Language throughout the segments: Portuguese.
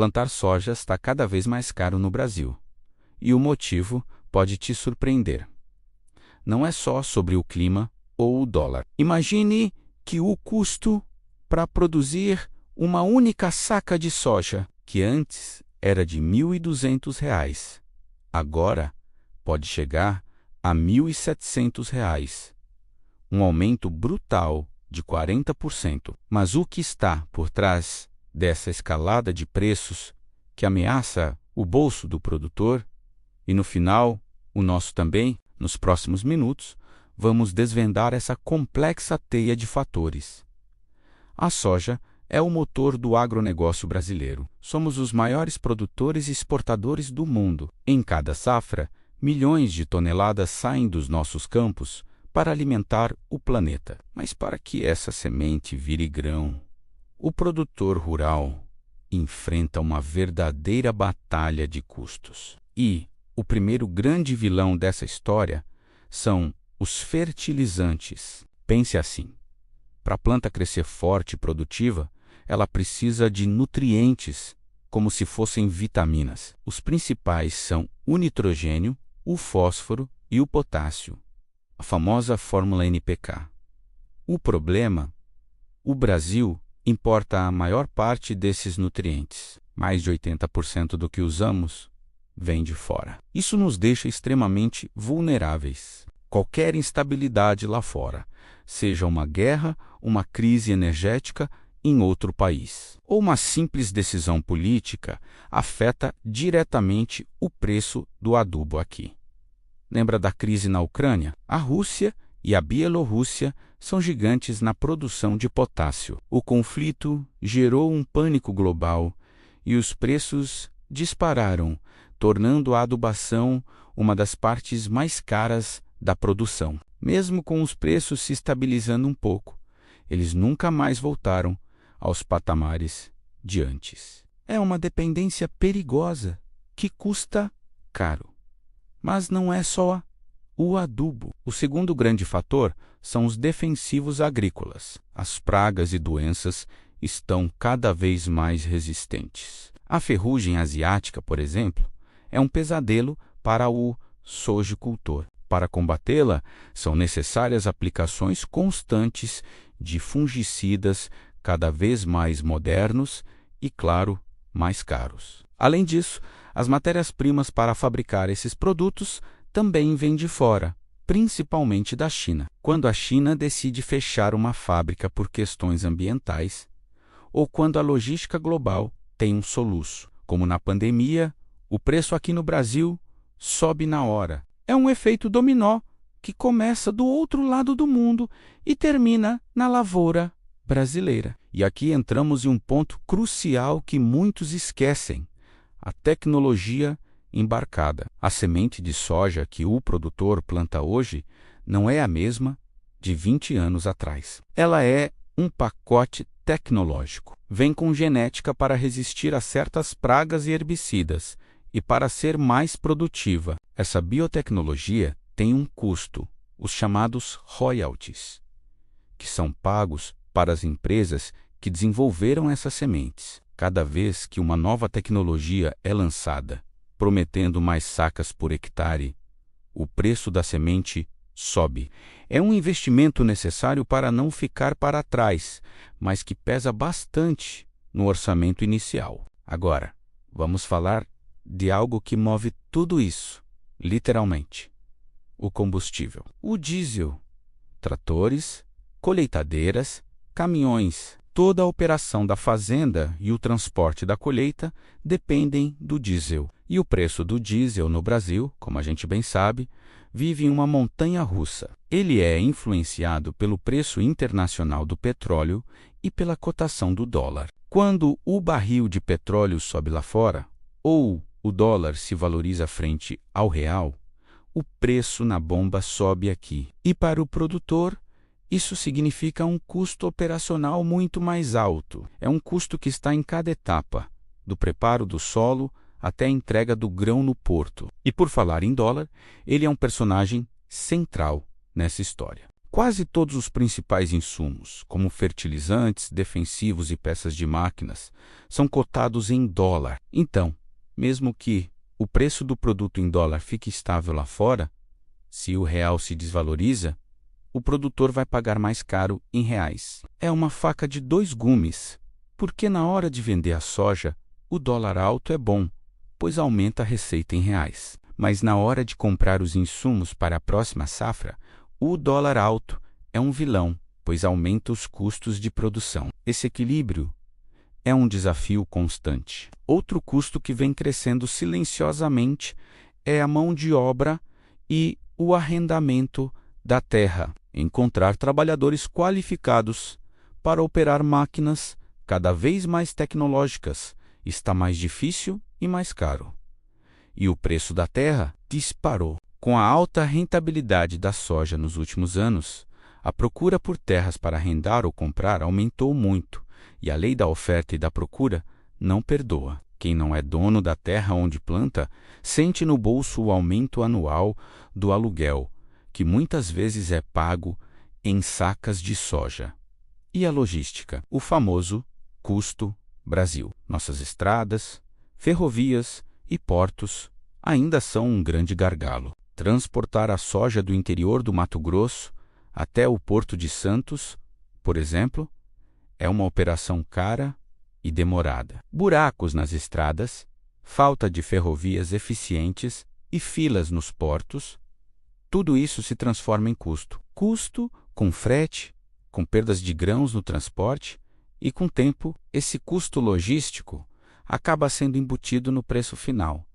Plantar soja está cada vez mais caro no Brasil. E o motivo pode te surpreender. Não é só sobre o clima ou o dólar. Imagine que o custo para produzir uma única saca de soja, que antes era de R$ 1.200, agora pode chegar a R$ 1.700. Um aumento brutal de 40%. Mas o que está por trás dessa escalada de preços que ameaça o bolso do produtor, e no final, o nosso também, nos próximos minutos, vamos desvendar essa complexa teia de fatores. A soja é o motor do agronegócio brasileiro. Somos os maiores produtores e exportadores do mundo. Em cada safra, milhões de toneladas saem dos nossos campos para alimentar o planeta. Mas para que essa semente vire grão, o produtor rural enfrenta uma verdadeira batalha de custos. E o primeiro grande vilão dessa história são os fertilizantes. Pense assim: para a planta crescer forte e produtiva, ela precisa de nutrientes, como se fossem vitaminas. Os principais são o nitrogênio, o fósforo e o potássio, a famosa fórmula NPK. O problema: o Brasil importa a maior parte desses nutrientes. Mais de 80% do que usamos vem de fora. Isso nos deixa extremamente vulneráveis. Qualquer instabilidade lá fora, seja uma guerra, uma crise energética em outro país, ou uma simples decisão política, afeta diretamente o preço do adubo aqui. Lembra da crise na Ucrânia? A Rússia e a Bielorrússia são gigantes na produção de potássio. O conflito gerou um pânico global e os preços dispararam, tornando a adubação uma das partes mais caras da produção. Mesmo com os preços se estabilizando um pouco, eles nunca mais voltaram aos patamares de antes. É uma dependência perigosa que custa caro. Mas não é só o adubo. O segundo grande fator são os defensivos agrícolas. As pragas e doenças estão cada vez mais resistentes. A ferrugem asiática, por exemplo, é um pesadelo para o sojicultor. Para combatê-la, são necessárias aplicações constantes de fungicidas cada vez mais modernos e, claro, mais caros. Além disso, as matérias-primas para fabricar esses produtos também vêm de fora, principalmente da China. Quando a China decide fechar uma fábrica por questões ambientais, ou quando a logística global tem um soluço, como na pandemia, o preço aqui no Brasil sobe na hora. É um efeito dominó que começa do outro lado do mundo e termina na lavoura brasileira. E aqui entramos em um ponto crucial que muitos esquecem: a tecnologia embarcada. A semente de soja que o produtor planta hoje não é a mesma de 20 anos atrás. Ela é um pacote tecnológico. Vem com genética para resistir a certas pragas e herbicidas e para ser mais produtiva. Essa biotecnologia tem um custo, os chamados royalties, que são pagos para as empresas que desenvolveram essas sementes. Cada vez que uma nova tecnologia é lançada, prometendo mais sacas por hectare, o preço da semente sobe. É um investimento necessário para não ficar para trás, mas que pesa bastante no orçamento inicial. Agora, vamos falar de algo que move tudo isso, literalmente: o combustível. O diesel. Tratores, colheitadeiras, caminhões. Toda a operação da fazenda e o transporte da colheita dependem do diesel. E o preço do diesel no Brasil, como a gente bem sabe, vive em uma montanha-russa. Ele é influenciado pelo preço internacional do petróleo e pela cotação do dólar. Quando o barril de petróleo sobe lá fora, ou o dólar se valoriza frente ao real, o preço na bomba sobe aqui. E para o produtor, isso significa um custo operacional muito mais alto. É um custo que está em cada etapa, do preparo do solo até a entrega do grão no porto. E por falar em dólar, ele é um personagem central nessa história. Quase todos os principais insumos, como fertilizantes, defensivos e peças de máquinas, são cotados em dólar. Então, mesmo que o preço do produto em dólar fique estável lá fora, se o real se desvaloriza, o produtor vai pagar mais caro em reais. É uma faca de dois gumes, porque na hora de vender a soja, o dólar alto é bom, pois aumenta a receita em reais. Mas na hora de comprar os insumos para a próxima safra, o dólar alto é um vilão, pois aumenta os custos de produção. Esse equilíbrio é um desafio constante. Outro custo que vem crescendo silenciosamente é a mão de obra e o arrendamento da terra. Encontrar trabalhadores qualificados para operar máquinas cada vez mais tecnológicas está mais difícil e mais caro. E o preço da terra disparou. Com a alta rentabilidade da soja nos últimos anos, a procura por terras para arrendar ou comprar aumentou muito, e a lei da oferta e da procura não perdoa. Quem não é dono da terra onde planta, sente no bolso o aumento anual do aluguel, que muitas vezes é pago em sacas de soja. E a logística, o famoso custo Brasil. Nossas estradas, ferrovias e portos ainda são um grande gargalo. Transportar a soja do interior do Mato Grosso até o Porto de Santos, por exemplo, é uma operação cara e demorada. Buracos nas estradas, falta de ferrovias eficientes e filas nos portos, tudo isso se transforma em custo. Custo com frete, com perdas de grãos no transporte e, com o tempo, esse custo logístico acaba sendo embutido no preço final,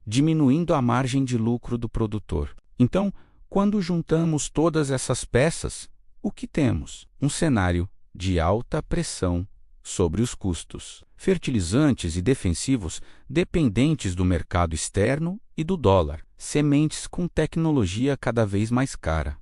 diminuindo a margem de lucro do produtor. Então, quando juntamos todas essas peças, o que temos? Um cenário de alta pressão sobre os custos. Fertilizantes e defensivos dependentes do mercado externo e do dólar. Sementes com tecnologia cada vez mais cara.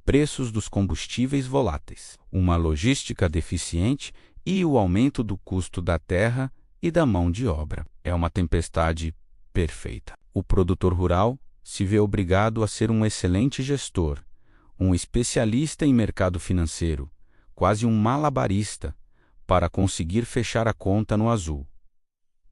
Preços dos combustíveis voláteis. Uma logística deficiente e o aumento do custo da terra e da mão de obra. É uma tempestade perfeita. O produtor rural se vê obrigado a ser um excelente gestor, um especialista em mercado financeiro, quase um malabarista, para conseguir fechar a conta no azul.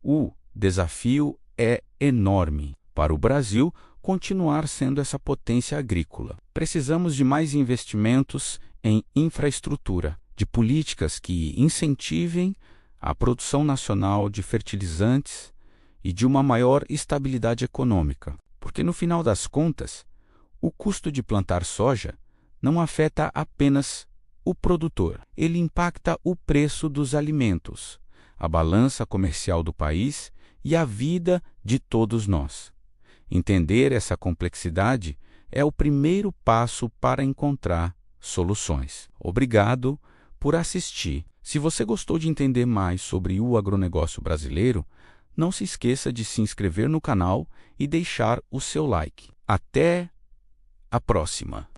O desafio é enorme para o Brasil continuar sendo essa potência agrícola. Precisamos de mais investimentos em infraestrutura, de políticas que incentivem a produção nacional de fertilizantes e de uma maior estabilidade econômica, porque no final das contas, o custo de plantar soja não afeta apenas o produtor, ele impacta o preço dos alimentos, a balança comercial do país e a vida de todos nós. Entender essa complexidade é o primeiro passo para encontrar soluções. Obrigado por assistir. Se você gostou de entender mais sobre o agronegócio brasileiro, não se esqueça de se inscrever no canal e deixar o seu like. Até a próxima!